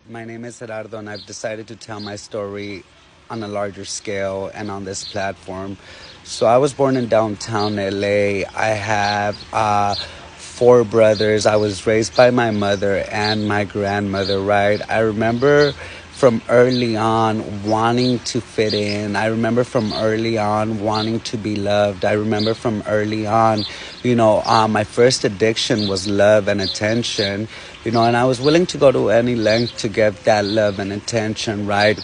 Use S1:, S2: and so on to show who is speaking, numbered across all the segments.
S1: My name is Gerardo, and I've decided to tell my story on a larger scale and on this platform. So, I was born in downtown LA. I have four brothers. I was raised by my mother and my grandmother, right? I remember from early on wanting to fit in. I remember from early on wanting to be loved. I remember from early on, my first addiction was love and attention, and I was willing to go to any length to get that love and attention, right?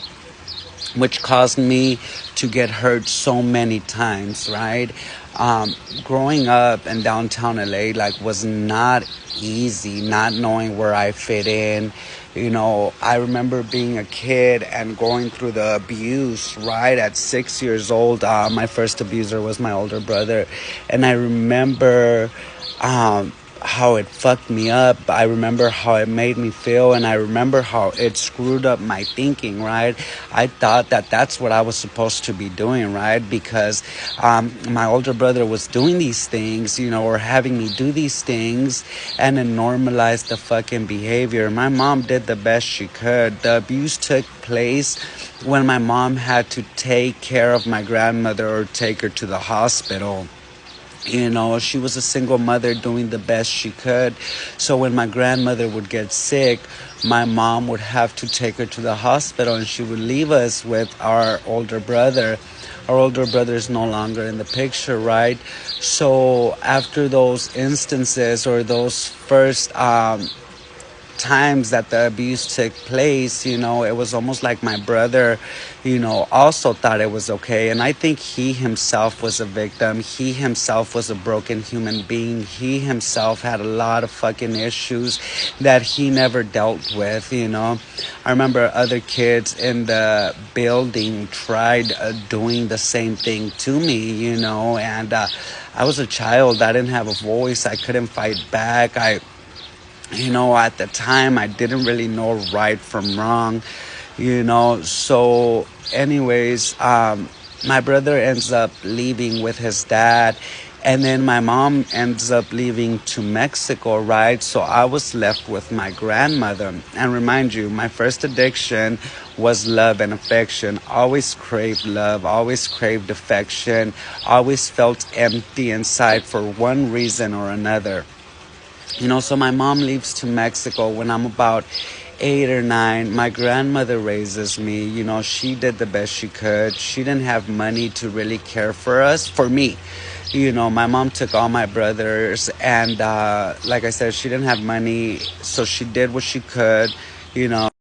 S1: Which caused me to get hurt so many times, right? Um, Growing up in downtown LA, like, was not easy, not knowing where I fit in. I remember being a kid and going through the abuse, right? At 6 years old, my first abuser was my older brother. And I remember how it fucked me up. I remember how it made me feel, and I remember how it screwed up my thinking, right? I thought that that's what I was supposed to be doing, right? Because my older brother was doing these things, or having me do these things, and it normalized the fucking behavior. My mom did the best she could. The abuse took place when my mom had to take care of my grandmother or take her to the hospital. She was a single mother doing the best she could. So when my grandmother would get sick, my mom would have to take her to the hospital, and she would leave us with our older brother. Our older brother is no longer in the picture, right? So after those instances, or those first times that the abuse took place, it was almost like my brother, also thought it was okay. And I think he himself was a victim. He himself was a broken human being. He himself had a lot of fucking issues that he never dealt with. I remember other kids in the building tried doing the same thing to me, and I was a child. I didn't have a voice. I couldn't fight back. At the time, I didn't really know right from wrong. So, anyways, my brother ends up leaving with his dad, and then my mom ends up leaving to Mexico, right? So, I was left with my grandmother. And remind you, my first addiction was love and affection. Always craved love, always craved affection, always felt empty inside for one reason or another. So my mom leaves to Mexico when I'm about 8 or 9. My grandmother raises me. She did the best she could. She didn't have money to really care for us, for me. My mom took all my brothers, and like I said, she didn't have money, so she did what she could.